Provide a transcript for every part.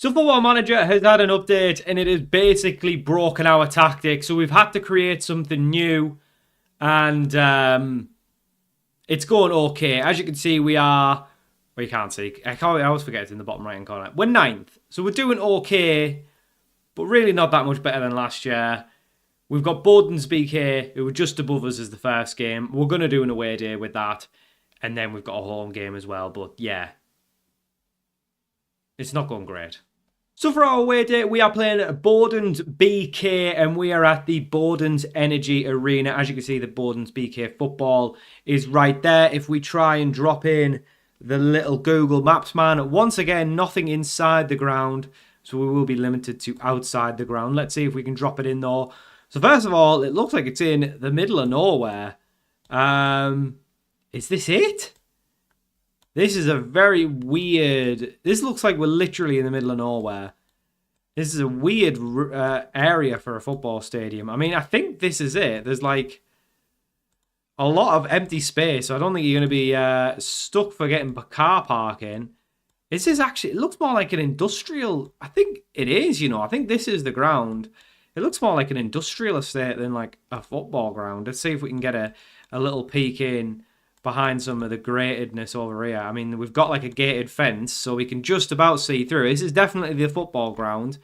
So Football Manager has had an update and it has basically broken our tactics. So we've had to create something new and it's going okay. As you can see, we are... Well, you can't see. I always forget it's in the bottom right-hand corner. We're 9th. So we're doing okay, but really not that much better than last year. We've got Bowden's BK, who were just above us as the first game. We're going to do an away day with that. And then we've got a home game as well. But yeah, it's not going great. So for our away day, we are playing Bowden's BK and we are at the Bowden's Energy Arena. As you can see, the Bowden's BK football is right there. If we try and drop in the little Google Maps man, once again, nothing inside the ground. So we will be limited to outside the ground. Let's see if we can drop it in though. So first of all, it looks like it's in the middle of nowhere. Is this it? This is a very weird... This looks like we're literally in the middle of nowhere. This is a weird area for a football stadium. I mean, I think this is it. There's like a lot of empty space. So I don't think you're going to be stuck for getting car parking. Is this actually... It looks more like an industrial... I think it is, you know. I think this is the ground. It looks more like an industrial estate than like a football ground. Let's see if we can get a little peek in behind some of the gratedness over here. I mean, we've got like a gated fence, so we can just about see through. This is definitely the football ground.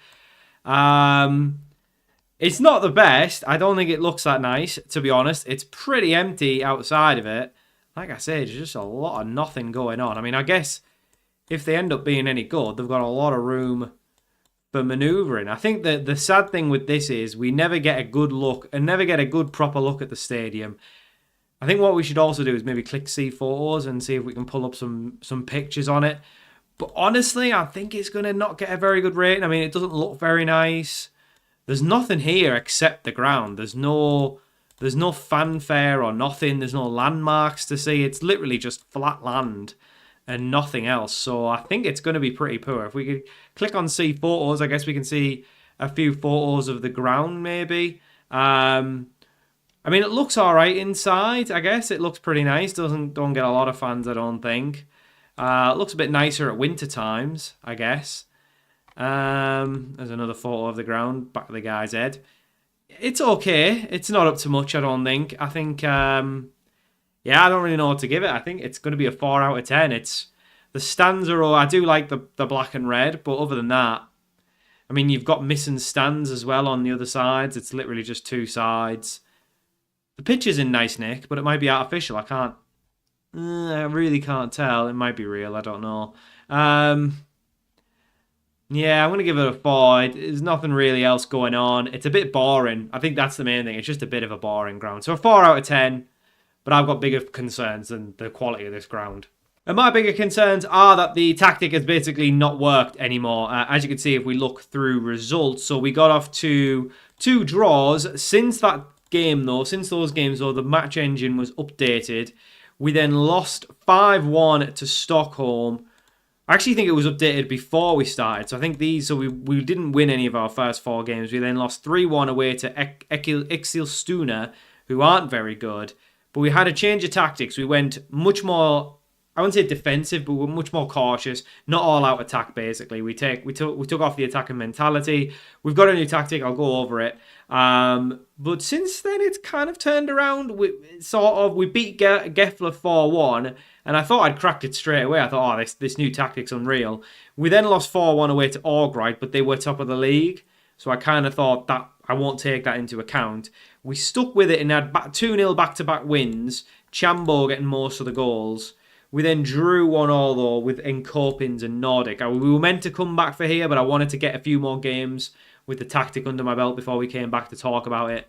It's not the best. I don't think it looks that nice, to be honest. It's pretty empty outside of it. Like I said, there's just a lot of nothing going on. I mean, I guess if they end up being any good, they've got a lot of room for manoeuvring. I think that the sad thing with this is we never get a good look and never get a good proper look at the stadium. I think what we should also do is maybe click see photos and see if we can pull up some pictures on it. But honestly, I think it's going to not get a very good rating. I mean, it doesn't look very nice. There's nothing here except the ground. There's no fanfare or nothing. There's no landmarks to see. It's literally just flat land and nothing else. So I think it's going to be pretty poor. If we could click on see photos, I guess we can see a few photos of the ground maybe. I mean, it looks all right inside, I guess. It looks pretty nice. Don't get a lot of fans, I don't think. It looks a bit nicer at winter times, I guess. There's another photo of the ground, back of the guy's head. It's okay. It's not up to much, I don't think. I think, yeah, I don't really know what to give it. I think it's going to be a 4 out of 10. The stands are all... I do like the black and red, but other than that, I mean, you've got missing stands as well on the other sides. It's literally just 2 sides. The pitch is in nice nick, but it might be artificial. I really can't tell. It might be real. I don't know. Yeah, I'm going to give it a 4. There's nothing really else going on. It's a bit boring. I think that's the main thing. It's just a bit of a boring ground. So a 4 out of 10, but I've got bigger concerns than the quality of this ground. And my bigger concerns are that the tactic has basically not worked anymore. As you can see, if we look through results, so we got off to 2 draws. Since those games, the match engine was updated. We then lost 5-1 to Stockholm. I actually think it was updated before we started. So I think we didn't win any of our first 4 games. We then lost 3-1 away to Eskilstuna, who aren't very good. But we had a change of tactics. We went much more, I wouldn't say defensive, but we're much more cautious. Not all out attack, basically. We took off the attacking mentality. We've got a new tactic. I'll go over it. But since then, it's kind of turned around. We beat Gefler 4-1, and I thought I'd cracked it straight away. I thought, oh, this new tactic's unreal. We then lost 4-1 away to Orgright, but they were top of the league. So I kind of thought that I won't take that into account. We stuck with it and had 2-0 back-to-back wins. Chambo getting most of the goals. We then drew 1-1 though with Enkopins and Nordic. We were meant to come back for here, but I wanted to get a few more games with the tactic under my belt before we came back to talk about it.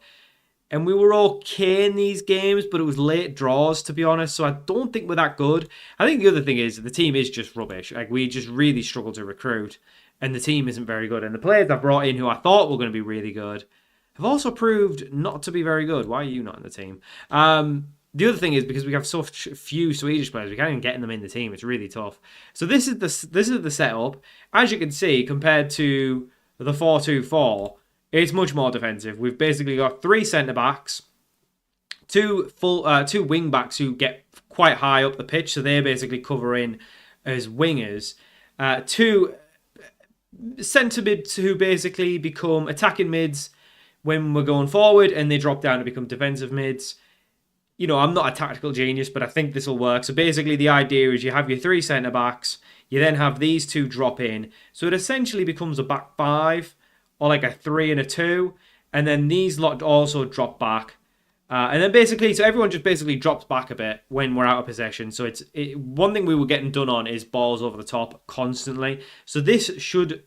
And we were okay in these games, but it was late draws, to be honest, so I don't think we're that good. I think the other thing is the team is just rubbish. Like, we just really struggle to recruit, and the team isn't very good. And the players I brought in who I thought were going to be really good have also proved not to be very good. Why are you not in the team? The other thing is because we have so few Swedish players, we can't even get them in the team. It's really tough. So this is the setup. As you can see, compared to the 4-2-4, it's much more defensive. We've basically got 3 centre-backs, 2 wing-backs who get quite high up the pitch, so they basically cover in as wingers. 2 centre mids who basically become attacking mids when we're going forward, and they drop down to become defensive mids. I'm not a tactical genius, but I think this will work. So basically the idea is you have your 3 centre-backs, you then have these 2 drop in. So it essentially becomes a back 5, or like a 3 and a 2, and then these lot also drop back. And then basically, so everyone just basically drops back a bit when we're out of possession. So one thing we were getting done on is balls over the top constantly. So this should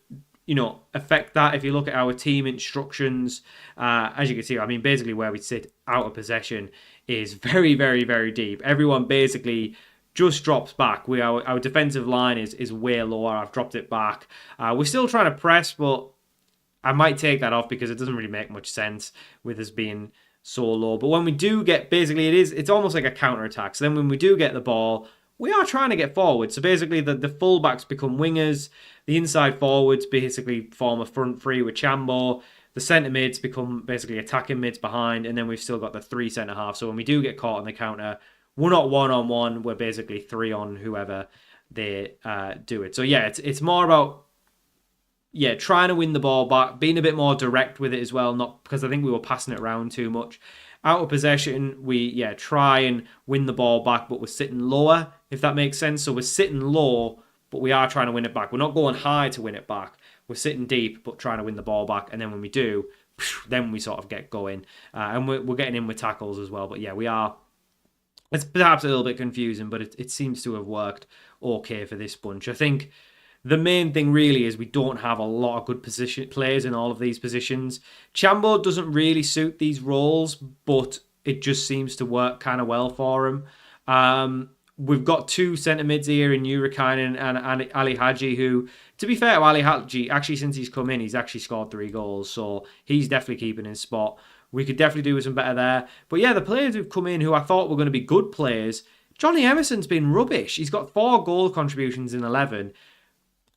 affect that. If you look at our team instructions, as you can see, I mean, basically where we sit out of possession is very, very, very deep. Everyone basically just drops back. Our defensive line is way lower. I've dropped it back. We're still trying to press, but I might take that off because it doesn't really make much sense with us being so low. But when we do get, basically it's almost like a counter-attack. So then when we do get the ball, we are trying to get forward. So basically the fullbacks become wingers. The inside forwards basically form a front three with Chambo. The centre mids become basically attacking mids behind. And then we've still got the 3 centre halves. So when we do get caught on the counter, we're not 1-on-1. We're basically 3 on whoever they do it. So yeah, it's more about trying to win the ball back, being a bit more direct with it as well, not because I think we were passing it around too much. Out of possession, we try and win the ball back, but we're sitting lower, if that makes sense. So we're sitting low, but we are trying to win it back. We're not going high to win it back. We're sitting deep, but trying to win the ball back. And then when we do, then we sort of get going. And we're getting in with tackles as well. But yeah, we are. It's perhaps a little bit confusing, but it seems to have worked okay for this bunch. I think the main thing really is we don't have a lot of good position players in all of these positions. Chambo doesn't really suit these roles, but it just seems to work kind of well for him. We've got 2 centre mids here in Urikainen and Ali Hadji, who, to be fair to Ali Hadji, actually since he's come in, he's actually scored 3 goals, so he's definitely keeping his spot. We could definitely do with some better there. But yeah, the players who've come in who I thought were going to be good players, Johnny Emerson's been rubbish. He's got 4 goal contributions in 11.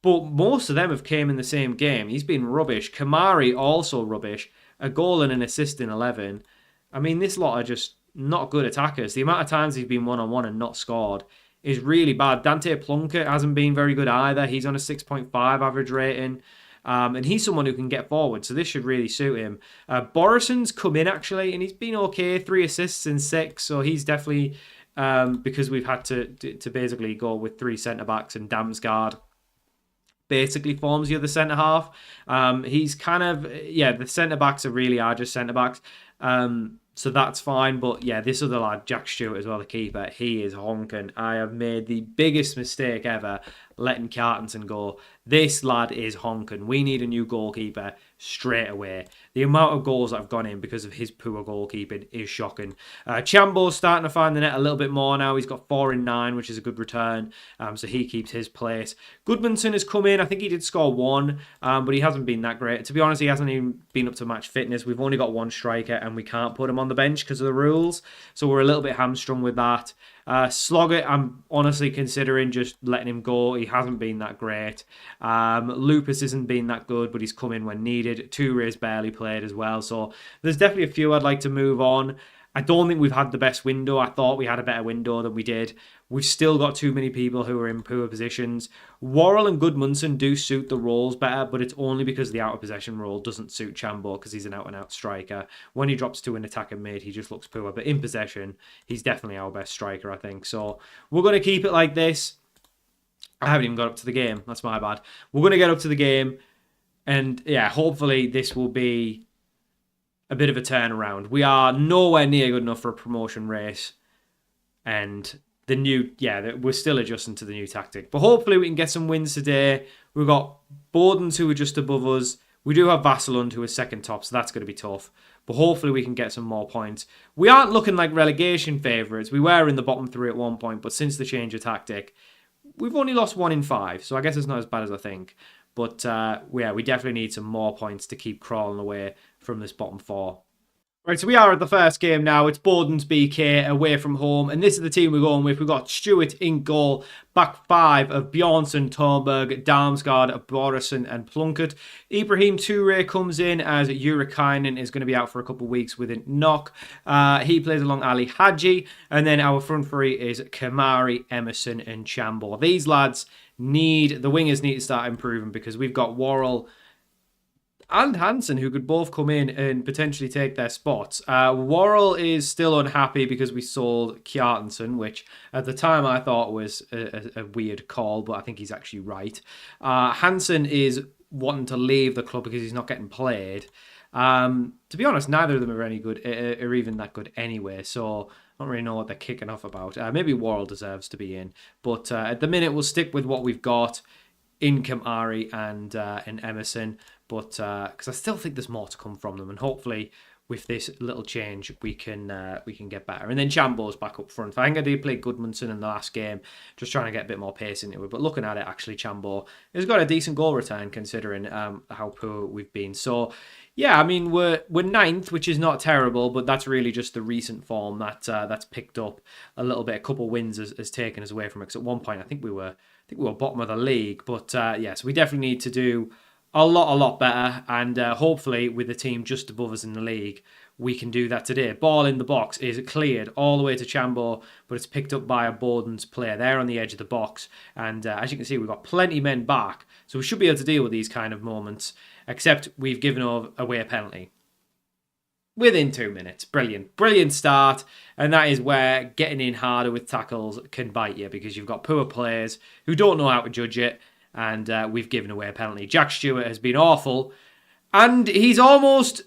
But most of them have came in the same game. He's been rubbish. Kamari also rubbish. A goal and an assist in 11. I mean, this lot are just not good attackers. The amount of times he's been 1-on-1 and not scored is really bad. Dante Plunkett hasn't been very good either. He's on a 6.5 average rating. And he's someone who can get forward, so this should really suit him. Borison's come in, actually, and he's been okay. 3 assists in 6, so he's definitely, because we've had to basically go with 3 centre-backs, and Damsgaard basically forms the other centre half. He's kind of, the centre backs really are just centre backs. So that's fine. But yeah, this other lad, Jack Stewart as well, the keeper, he is honking. I have made the biggest mistake ever letting Cartington go. This lad is honking. We need a new goalkeeper straight away. The amount of goals that have gone in because of his poor goalkeeping is shocking. Chambo's starting to find the net a little bit more now. He's got 4 in 9, which is a good return. So he keeps his place. Goodmanson has come in. I think he did score 1, but he hasn't been that great. To be honest, he hasn't even been up to match fitness. We've only got 1 striker, and we can't put him on the bench because of the rules. So we're a little bit hamstrung with that. Sloggett, I'm honestly considering just letting him go. He hasn't been that great. Lupus isn't been that good, but he's come in when needed. Touré's barely played as well. So there's definitely a few I'd like to move on. I don't think we've had the best window. I thought we had a better window than we did. We've still got too many people who are in poor positions. Worrell and Goodmanson do suit the roles better, but it's only because the out-of-possession role doesn't suit Chambo because he's an out-and-out striker. When he drops to an attacker mid, he just looks poor. But in possession, he's definitely our best striker, I think. So we're going to keep it like this. I haven't even got up to the game. That's my bad. We're going to get up to the game. And yeah, hopefully this will be a bit of a turnaround. We are nowhere near good enough for a promotion race. And we're still adjusting to the new tactic. But hopefully we can get some wins today. We've got Bordens who are just above us. We do have Vasselund who is second top, so that's going to be tough. But hopefully we can get some more points. We aren't looking like relegation favourites. We were in the bottom 3 at one point, but since the change of tactic, we've only lost 1 in 5. So I guess it's not as bad as I think. But we definitely need some more points to keep crawling away from this bottom 4. Right, so we are at the first game now. It's Bordens BK away from home. And this is the team we're going with. We've got Stewart in goal. Back 5 of Bjornsson, Thornberg, Damsgaard, Borison and Plunkett. Ibrahim Touré comes in as Urikainen is going to be out for a couple of weeks with a knock. He plays along Ali Hadji. And then our front 3 is Kamari, Emerson and Chambo. These lads the wingers need to start improving, because we've got Worrell and Hansen, who could both come in and potentially take their spots. Worrell is still unhappy because we sold Kjartansson, which at the time I thought was a weird call, but I think he's actually right. Hansen is wanting to leave the club because he's not getting played. To be honest, neither of them are any good, or even that good anyway, so I don't really know what they're kicking off about. Maybe Worrell deserves to be in, but at the minute we'll stick with what we've got in Kamari and in Emerson, but because I still think there's more to come from them, and hopefully with this little change we can get better. And then Chambo's back up front. I think I did play Goodmanson in the last game, just trying to get a bit more pace into it. But looking at it, actually, Chambo has got a decent goal return considering how poor we've been. So yeah, I mean we're ninth, which is not terrible, but that's really just the recent form that's picked up a little bit. A couple wins has taken us away from it. Because at one point I think we were bottom of the league. But yes, we definitely need to do a lot better, and hopefully with the team just above us in the league, we can do that today. Ball in the box is cleared all the way to Chambo, but it's picked up by a Boden's player there on the edge of the box. And as you can see, we've got plenty of men back, so we should be able to deal with these kind of moments, except we've given away a penalty within 2 minutes. Brilliant start, and that is where getting in harder with tackles can bite you, because you've got poor players who don't know how to judge it, and we've given away a penalty. Jack Stewart has been awful, and he's almost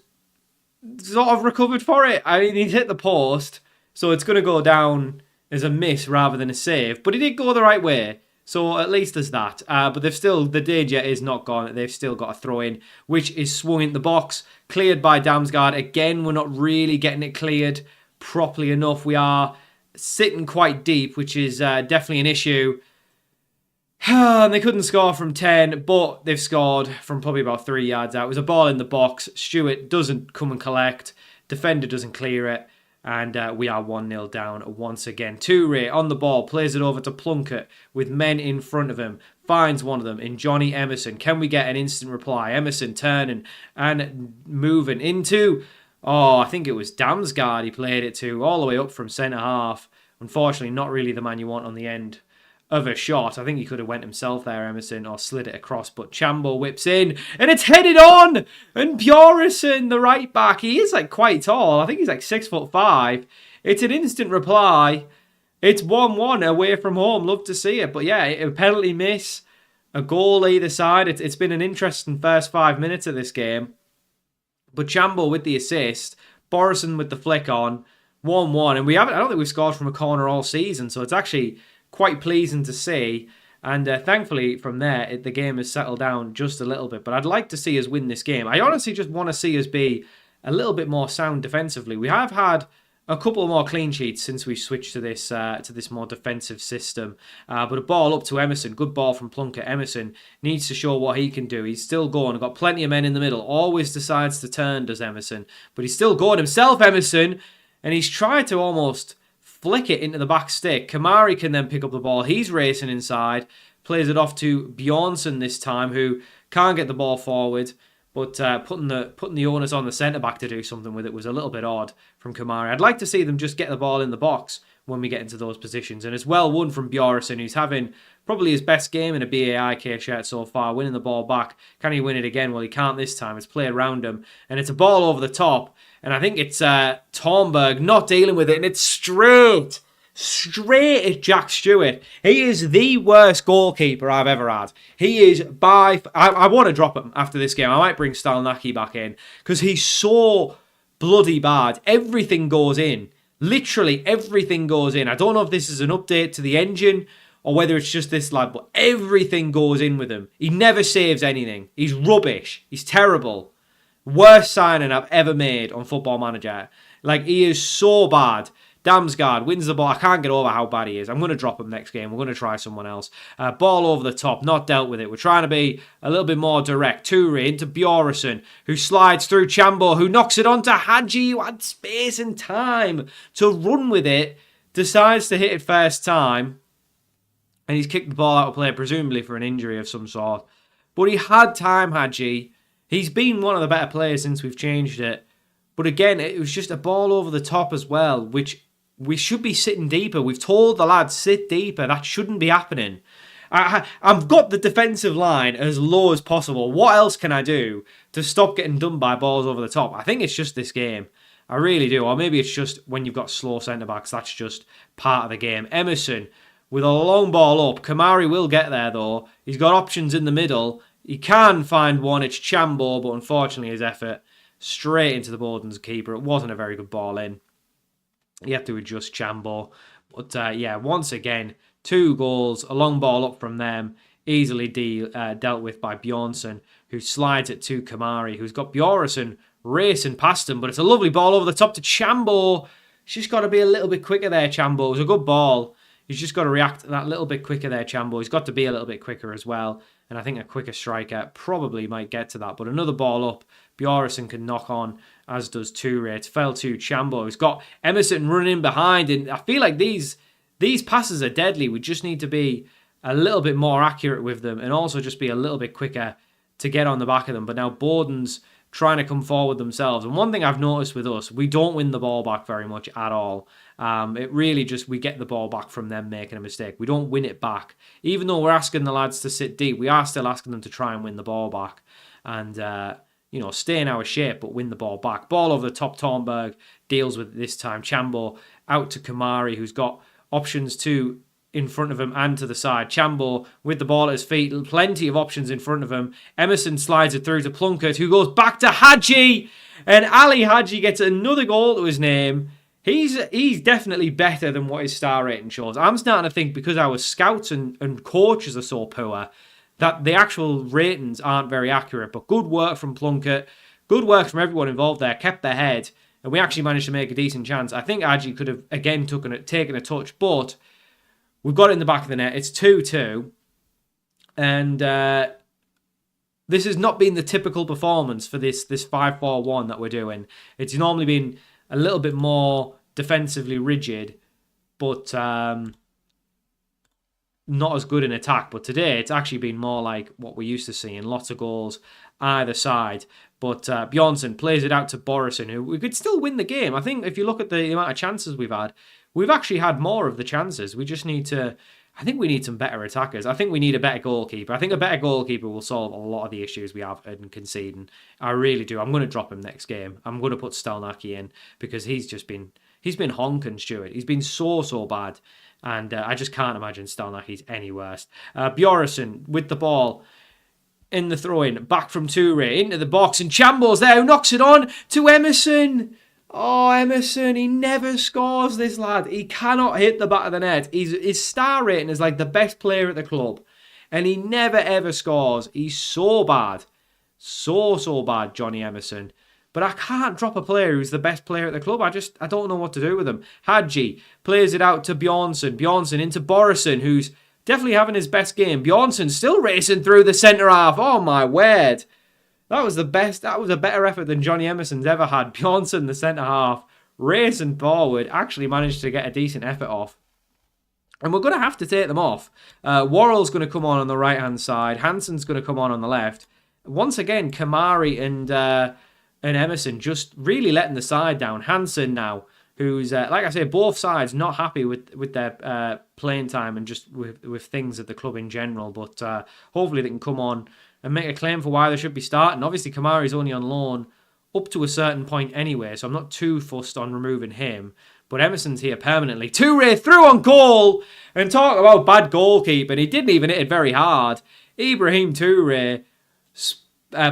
sort of recovered for it. I mean, he's hit the post, so it's going to go down as a miss rather than a save, but he did go the right way, so at least there's that. But the danger is not gone. They've still got a throw in, which is swung in the box, cleared by Damsgaard. Again, we're not really getting it cleared properly enough. We are sitting quite deep, which is definitely an issue. And they couldn't score from 10, but they've scored from probably about 3 yards out. It was a ball in the box. Stewart doesn't come and collect. Defender doesn't clear it. And we are 1-0 down once again. Toure on the ball, plays it over to Plunkett with men in front of him. Finds one of them in Johnny Emerson. Can we get an instant reply? Emerson turning and moving into... Oh, I think it was Damsgaard he played it to, all the way up from centre half. Unfortunately, not really the man you want on the end of a shot. I think he could have went himself there, Emerson, or slid it across, but Chambo whips in, and it's headed on! And Bjornsson, the right back, he is like quite tall. I think he's like 6'5". It's an instant reply. It's 1-1 away from home. Love to see it. But yeah, a penalty miss, a goal either side. It's been an interesting first 5 minutes of this game. But Chambo with the assist, Borison with the flick on, 1-1. And I don't think we've scored from a corner all season, so it's actually quite pleasing to see, and thankfully from there the game has settled down just a little bit. But I'd like to see us win this game. I honestly just want to see us be a little bit more sound defensively. We have had a couple more clean sheets since we switched to this more defensive system. But a ball up to Emerson, good ball from Plunkett. Emerson needs to show what he can do. He's still going. Got plenty of men in the middle. Always decides to turn, does Emerson, but he's still going himself, Emerson, and he's tried to almost flick it into the back stick. Kamari can then pick up the ball. He's racing inside. Plays it off to Bjornsson this time, who can't get the ball forward. But putting the onus on the centre-back to do something with it was a little bit odd from Kamari. I'd like to see them just get the ball in the box when we get into those positions. And it's well won from Bjornsson, who's having probably his best game in a BAIK shirt so far, winning the ball back. Can he win it again? Well, he can't this time. It's played around him. And it's a ball over the top. And I think it's Thornberg not dealing with it. And it's straight at Jack Stewart. He is the worst goalkeeper I've ever had. He is I want to drop him after this game. I might bring Stalnacki back in, because he's so bloody bad. Everything goes in. Literally everything goes in. I don't know if this is an update to the engine or whether it's just this lad, but everything goes in with him. He never saves anything. He's rubbish. He's terrible. Worst signing I've ever made on Football Manager. Like, he is so bad. Damsgaard wins the ball. I can't get over how bad he is. I'm going to drop him next game. We're going to try someone else. Ball over the top. Not dealt with it. We're trying to be a little bit more direct. Toure into Bjornsson, who slides through Chambo, who knocks it onto Hadji, who had space and time to run with it. Decides to hit it first time. And he's kicked the ball out of play, presumably for an injury of some sort. But he had time, Hadji. He's been one of the better players since we've changed it. But again, it was just a ball over the top as well, which we should be sitting deeper. We've told the lads, sit deeper. That shouldn't be happening. I've got the defensive line as low as possible. What else can I do to stop getting done by balls over the top? I think it's just this game. I really do. Or maybe it's just when you've got slow centre-backs. That's just part of the game. Emerson with a long ball up. Kamari will get there, though. He's got options in the middle. He can find one. It's Chambo, but unfortunately his effort straight into the Bowden's keeper. It wasn't a very good ball in. You have to adjust Chambo. But yeah, once again, 2 goals. A long ball up from them. Easily dealt with by Bjornsson, who slides it to Kamari, who's got Bjornsson racing past him. But it's a lovely ball over the top to Chambo. He's just got to be a little bit quicker there, Chambo. It was a good ball. He's just got to react that little bit quicker there, Chambo. He's got to be a little bit quicker as well. And I think a quicker striker probably might get to that. But another ball up, Bjornsson can knock on, as does Toure. It's fell to Chambo. He's got Emerson running in behind. And I feel like these passes are deadly. We just need to be a little bit more accurate with them and also just be a little bit quicker to get on the back of them. But now Bowden's trying to come forward themselves. And one thing I've noticed with us, we don't win the ball back very much at all. It really just, we get the ball back from them making a mistake. We don't win it back. Even though we're asking the lads to sit deep, we are still asking them to try and win the ball back. And, stay in our shape, but win the ball back. Ball over the top, Thornberg deals with it this time. Chambo out to Kamari, who's got options to in front of him and to the side. Chambo with the ball at his feet. Plenty of options in front of him. Emerson slides it through to Plunkett, who goes back to Hadji. And Ali Hadji gets another goal to his name. He's definitely better than what his star rating shows. I'm starting to think because our scouts and coaches are so poor that the actual ratings aren't very accurate. But good work from Plunkett. Good work from everyone involved there. Kept their head. And we actually managed to make a decent chance. I think Hadji could have, again, taken a touch. But we've got it in the back of the net. It's 2-2. And this has not been the typical performance for this 5-4-1 that we're doing. It's normally been a little bit more defensively rigid, but not as good in attack. But today, it's actually been more like what we're used to seeing. Lots of goals either side. But Bjornsson plays it out to Borison, who we could still win the game. I think if you look at the amount of chances we've actually had more of the chances. We just need to... I think we need some better attackers. I think we need a better goalkeeper. I think a better goalkeeper will solve a lot of the issues we have in conceding. I really do. I'm going to drop him next game. I'm going to put Stelnacki in because he's been honking, Stuart. He's been so bad. And I just can't imagine Stelnacki's any worse. Bjornsson with the ball in the throw-in. Back from Toure into the box. And Chambo's there who knocks it on to Emerson. Oh, Emerson, he never scores, this lad. He cannot hit the back of the net. His star rating is like the best player at the club. And he never, ever scores. He's so bad. So bad, Johnny Emerson. But I can't drop a player who's the best player at the club. I don't know what to do with him. Hadji plays it out to Bjornsson. Bjornsson into Borison, who's definitely having his best game. Bjornsson still racing through the centre half. Oh, my word. That was the best. That was a better effort than Johnny Emerson's ever had. Bjornsson, the centre half, racing forward, actually managed to get a decent effort off. And we're going to have to take them off. Worrell's going to come on the right-hand side. Hansen's going to come on the left. Once again, Kamari and Emerson just really letting the side down. Hansen now, who's, like I say, both sides not happy with their playing time and just with things at the club in general. But hopefully they can come on and make a claim for why they should be starting. Obviously, Kamari's only on loan up to a certain point anyway, so I'm not too fussed on removing him. But Emerson's here permanently. Toure through on goal! And talk about bad goalkeeping. He didn't even hit it very hard. Ibrahim Toure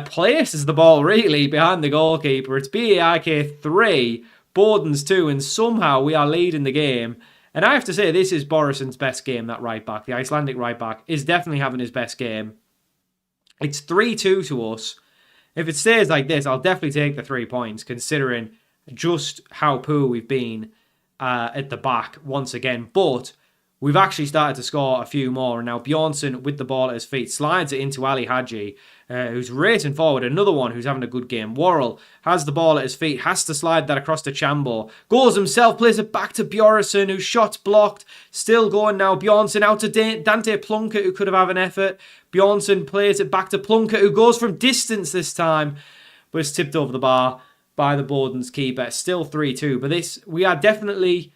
places the ball really behind the goalkeeper. It's BAIK 3, Bowden's 2, and somehow we are leading the game. And I have to say, this is Borison's best game, that right back. The Icelandic right back is definitely having his best game. It's 3-2 to us. If it stays like this, I'll definitely take the 3 points, considering just how poor we've been at the back once again. But we've actually started to score a few more. And now Bjornsson, with the ball at his feet, slides it into Ali Hadji, who's racing forward. Another one who's having a good game. Worrell has the ball at his feet, has to slide that across to Chambo. Goes himself, plays it back to Bjornsson, whose shot's blocked. Still going now. Bjornsson out to Dante Plunkett, who could have had an effort. Bjornsson plays it back to Plunkett, who goes from distance this time, but it's tipped over the bar by the Bowden's keeper. Still 3-2, but we are definitely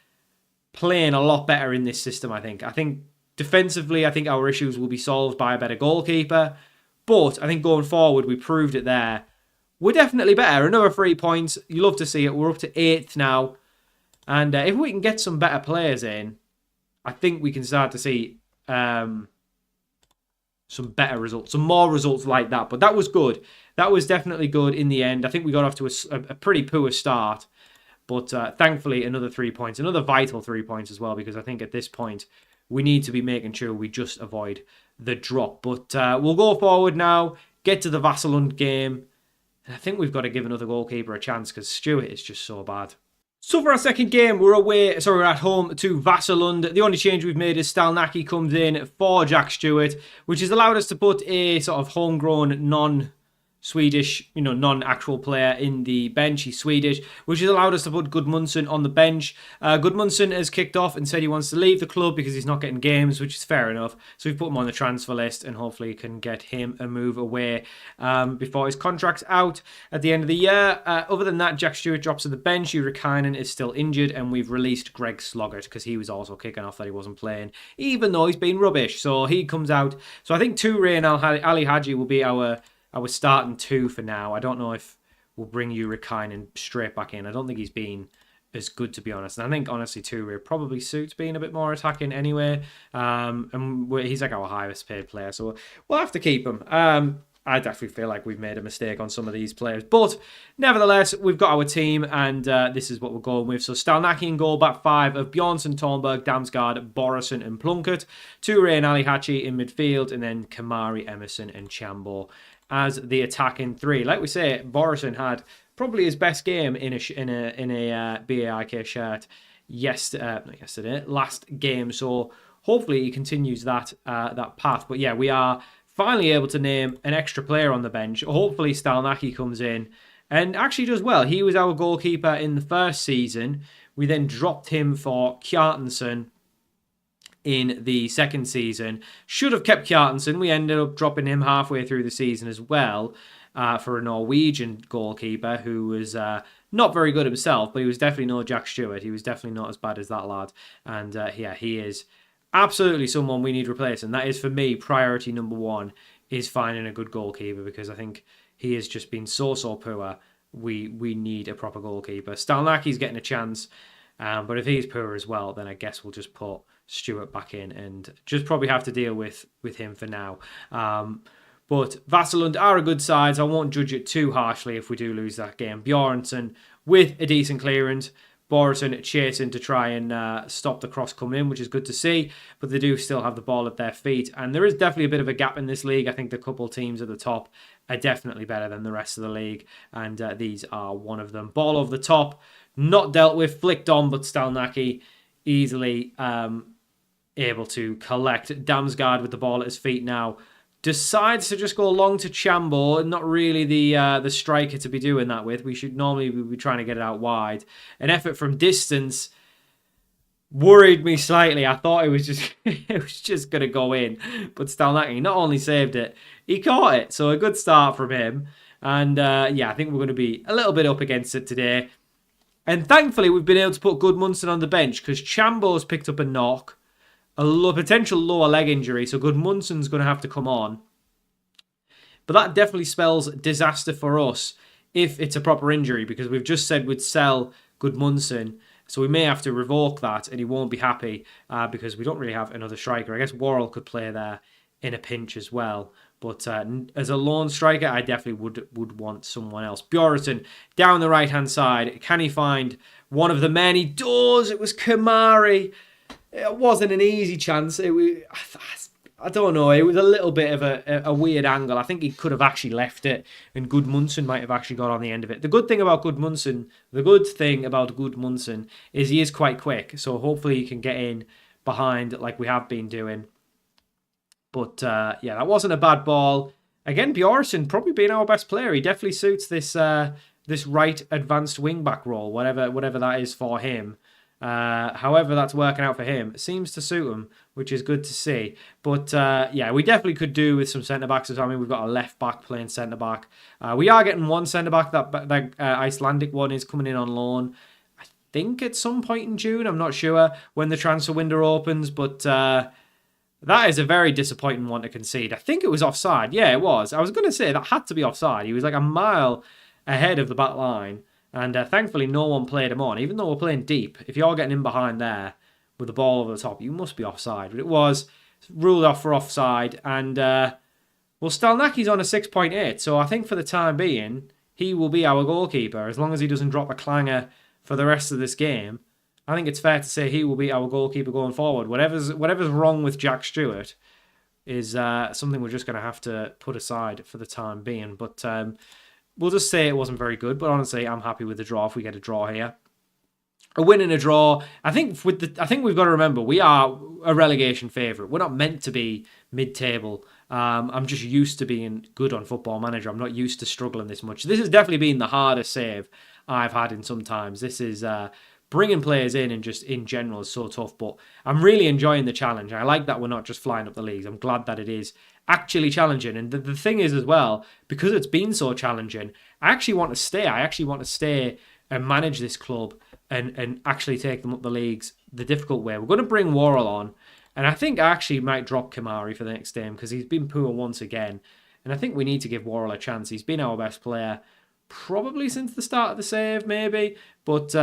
playing a lot better in this system, I think. I think Defensively, I think our issues will be solved by a better goalkeeper. But I think going forward, we proved it there. We're definitely better. Another 3 points. You love to see it. We're up to 8th now. And if we can get some better players in, I think we can start to see some better results, some more results like that. But that was good. That was definitely good in the end. I think we got off to a pretty poor start. But thankfully, another 3 points. Another vital 3 points as well, because I think at this point, we need to be making sure we just avoid the drop. But we'll go forward now, get to the Vasalund game. And I think we've got to give another goalkeeper a chance because Stewart is just so bad. So for our second game, we're at home to Vasalund. The only change we've made is Stalnacki comes in for Jack Stewart, which has allowed us to put a sort of homegrown, non-Swedish, non-actual player in the bench. He's Swedish, which has allowed us to put Gudmundsson on the bench. Gudmundsson has kicked off and said he wants to leave the club because he's not getting games, which is fair enough. So we've put him on the transfer list and hopefully can get him a move away before his contract's out at the end of the year. Other than that, Jack Stewart drops to the bench. Urikainen is still injured and we've released Greg Sloggart because he was also kicking off that he wasn't playing, even though he's been rubbish. So he comes out. So I think Toure and Ali Hadji will be our starting 2 for now. I don't know if we'll bring Urikainen straight back in. I don't think he's been as good, to be honest. And I think, honestly, Toure probably suits being a bit more attacking anyway. And he's like our highest paid player, so we'll have to keep him. I definitely feel like we've made a mistake on some of these players. But nevertheless, we've got our team, and this is what we're going with. So Stalnacki in goal, back 5 of Bjornsson, Thornberg, Damsgaard, Borison and Plunkett. Toure and Ali Hadji in midfield, and then Kamari, Emerson and Chambo as the attacking 3. Like we say, Borison had probably his best game in a BAIK shirt last game. So hopefully he continues that path. But yeah, we are finally able to name an extra player on the bench. Hopefully Stalnacki comes in and actually does well. He was our goalkeeper in the first season. We then dropped him for Kjartansson in the second season. Should have kept Kjartansson. We ended up dropping him halfway through the season as well for a Norwegian goalkeeper who was not very good himself, but he was definitely no Jack Stewart. He was definitely not as bad as that lad. And he is absolutely someone we need replacing. That is, for me, priority number 1 is finding a good goalkeeper because I think he has just been so poor. We need a proper goalkeeper. Stalnacki's getting a chance, but if he's poor as well, then I guess we'll just put Stewart back in and just probably have to deal with him for now. But Vasalund are a good side, so I won't judge it too harshly if we do lose that game. Bjornsson with a decent clearance. Borison chasing to try and stop the cross coming in, which is good to see, but they do still have the ball at their feet. And there is definitely a bit of a gap in this league. I think the couple teams at the top are definitely better than the rest of the league, and these are one of them. Ball over the top, not dealt with, flicked on, but Stalnacki easily able to collect. Damsgaard with the ball at his feet now decides to just go long to Chambo. Not really the striker to be doing that with. We should normally be trying to get it out wide. An effort from distance worried me slightly. I thought it was just going to go in, but Stalnacki not only saved it, he caught it. So a good start from him. And I think we're going to be a little bit up against it today. And thankfully, we've been able to put Gudmundsson on the bench because Chambo's picked up a knock, a potential lower leg injury, so Gudmundsson's going to have to come on. But that definitely spells disaster for us if it's a proper injury, because we've just said we'd sell Gudmundsson, so we may have to revoke that, and he won't be happy because we don't really have another striker. I guess Worrell could play there in a pinch as well. But as a lone striker, I definitely would want someone else. Bjornsson down the right-hand side. Can he find one of the men? He does. It was Kamari. It wasn't an easy chance. I don't know. It was a little bit of a weird angle. I think he could have actually left it, and Gudmundsson might have actually got on the end of it. The good thing about Gudmundsson is he is quite quick. So hopefully he can get in behind like we have been doing. But that wasn't a bad ball. Again, Bjornsson probably being our best player. He definitely suits this right advanced wing-back role, whatever that is for him. However that's working out for him, it seems to suit him, which is good to see. But we definitely could do with some centre-backs as well. I mean, we've got a left-back playing centre-back. We are getting one centre-back. That Icelandic one is coming in on loan. I think at some point in June. I'm not sure when the transfer window opens, but That is a very disappointing one to concede. I think it was offside. Yeah, it was. I was going to say that had to be offside. He was like a mile ahead of the back line. And thankfully, no one played him on. Even though we're playing deep, if you're getting in behind there with the ball over the top, you must be offside. But it was ruled off for offside. And, well, Stalnaki's on a 6.8. So I think for the time being, he will be our goalkeeper. As long as he doesn't drop a clanger for the rest of this game, I think it's fair to say he will be our goalkeeper going forward. Whatever's wrong with Jack Stewart is something we're just going to have to put aside for the time being. But we'll just say it wasn't very good, but honestly, I'm happy with the draw if we get a draw here. A win and a draw. I think we've got to remember we are a relegation favourite. We're not meant to be mid-table. I'm just used to being good on Football Manager. I'm not used to struggling this much. This has definitely been the hardest save I've had in some times. This is bringing players in and just in general is so tough, but I'm really enjoying the challenge. I like that we're not just flying up the leagues. I'm glad that it is actually challenging. And the thing is as well, because it's been so challenging, I actually want to stay. I actually want to stay and manage this club and actually take them up the leagues the difficult way. We're going to bring Worrell on, and I think I actually might drop Kamari for the next game because he's been poor once again. And I think we need to give Worrell a chance. He's been our best player probably since the start of the save, maybe. But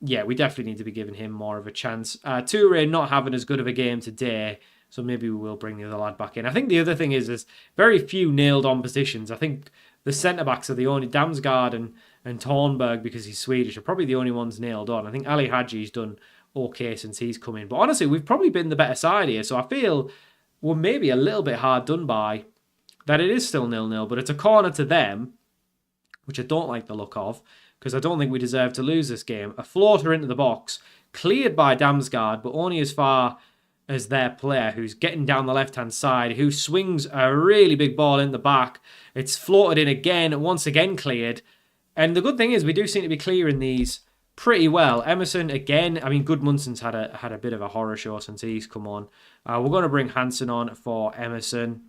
yeah, we definitely need to be giving him more of a chance. Toure not having as good of a game today, so maybe we will bring the other lad back in. I think the other thing is there's very few nailed-on positions. I think the centre-backs are the only... Damsgaard and Thornberg, because he's Swedish, are probably the only ones nailed on. I think Ali Hadji's done okay since he's come in. But honestly, we've probably been the better side here, so I feel we're maybe a little bit hard done by that it is still 0-0, but it's a corner to them, which I don't like the look of, because I don't think we deserve to lose this game. A floater into the box, cleared by Damsgaard, but only as far as their player, who's getting down the left-hand side, who swings a really big ball in the back. It's floated in again, once again cleared. And the good thing is we do seem to be clearing these pretty well. Emerson, again, I mean, Gudmundsson's had a bit of a horror show since he's come on. We're going to bring Hansen on for Emerson.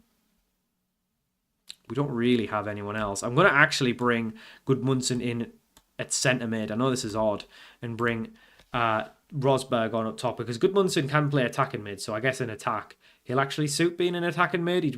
We don't really have anyone else. I'm going to actually bring Gudmundsson in at centre mid. I know this is odd. And bring Rosberg on up top, because Gudmundsson can play attacking mid, so I guess in attack he'll actually suit being an attacking mid. He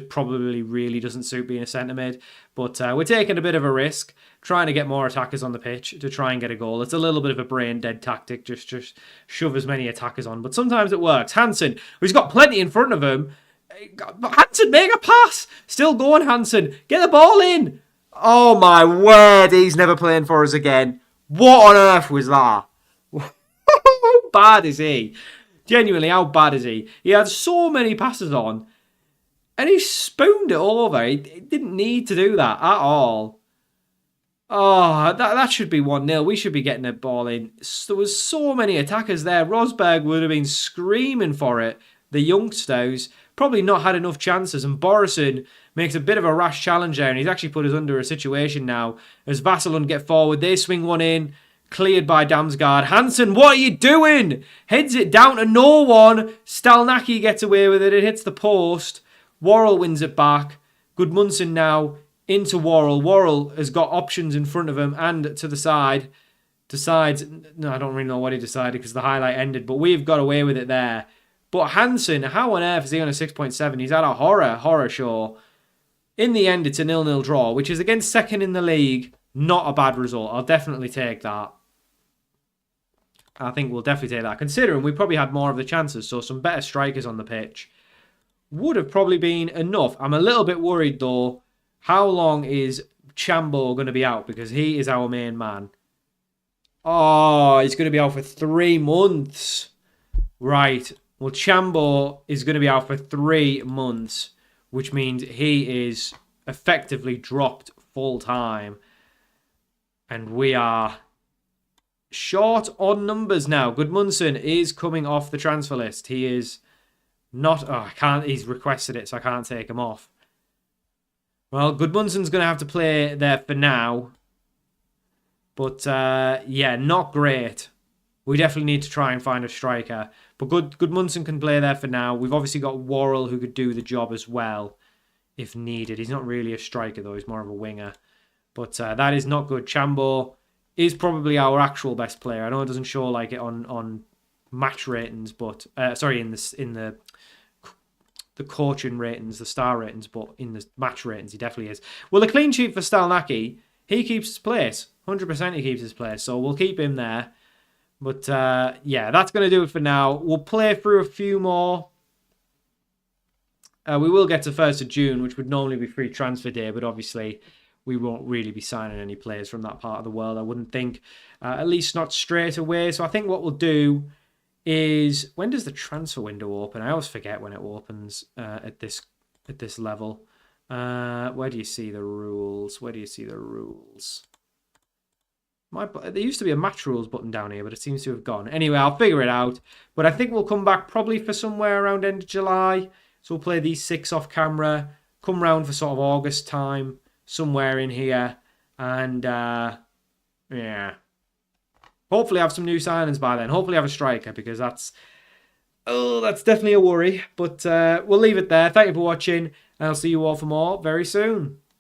probably really doesn't suit being a centre mid, but we're taking a bit of a risk, trying to get more attackers on the pitch to try and get a goal. It's a little bit of a brain dead tactic, just shove as many attackers on, but sometimes it works. Hansen, who's got plenty in front of him, Hansen, make a pass, still going Hansen, get the ball in. Oh my word, he's never playing for us again. What on earth was that? How bad is he? Genuinely, how bad is he? He had so many passes on, and he spooned it over. He didn't need to do that at all. Oh, that should be 1-0. We should be getting a ball in. There was so many attackers there. Rosberg would have been screaming for it. The youngster who's probably not had enough chances, and Borison makes a bit of a rash challenge there, and he's actually put us under a situation now. As Vasselund get forward, they swing one in. Cleared by Damsgaard. Hansen, what are you doing? Heads it down to no one. Stalnacki gets away with it. It hits the post. Worrell wins it back. Gudmundsson now into Worrell. Worrell has got options in front of him and to the side. Decides, no, I don't really know what he decided because the highlight ended, but we've got away with it there. But Hansen, how on earth is he on a 6.7? He's had a horror show. In the end, it's a 0-0 draw, which is against second in the league. Not a bad result. I'll definitely take that. I think we'll definitely take that. Considering we probably had more of the chances, so some better strikers on the pitch would have probably been enough. I'm a little bit worried, though. How long is Chambo going to be out? Because he is our main man. Oh, he's going to be out for 3 months. Right. Well, Chambo is going to be out for 3 months, which means he is effectively dropped full time. And we are short on numbers now. Gudmundsson is coming off the transfer list. He is not... Oh, I can't... He's requested it, so I can't take him off. Well, Gudmundsson's going to have to play there for now. But, yeah, not great. We definitely need to try and find a striker. But Gudmundsson can play there for now. We've obviously got Worrell who could do the job as well, if needed. He's not really a striker, though. He's more of a winger. But that is not good. Chambo is probably our actual best player. I know it doesn't show like it on match ratings, but sorry, in the the coaching ratings, the star ratings, but in the match ratings, he definitely is. Well, the clean sheet for Stalnacki, he keeps his place. 100% he keeps his place, so we'll keep him there. But, yeah, that's going to do it for now. We'll play through a few more. We will get to 1st of June, which would normally be free transfer day, but obviously we won't really be signing any players from that part of the world, I wouldn't think. At least not straight away. So I think what we'll do is... When does the transfer window open? I always forget when it opens at this level. Where do you see the rules? Where do you see the rules? There used to be a match rules button down here, but it seems to have gone. Anyway, I'll figure it out. But I think we'll come back probably for somewhere around end of July. So we'll play these 6 off camera, come round for sort of August time, somewhere in here. And, yeah. Hopefully have some new signings by then. Hopefully have a striker, because that's definitely a worry. But we'll leave it there. Thank you for watching, and I'll see you all for more very soon.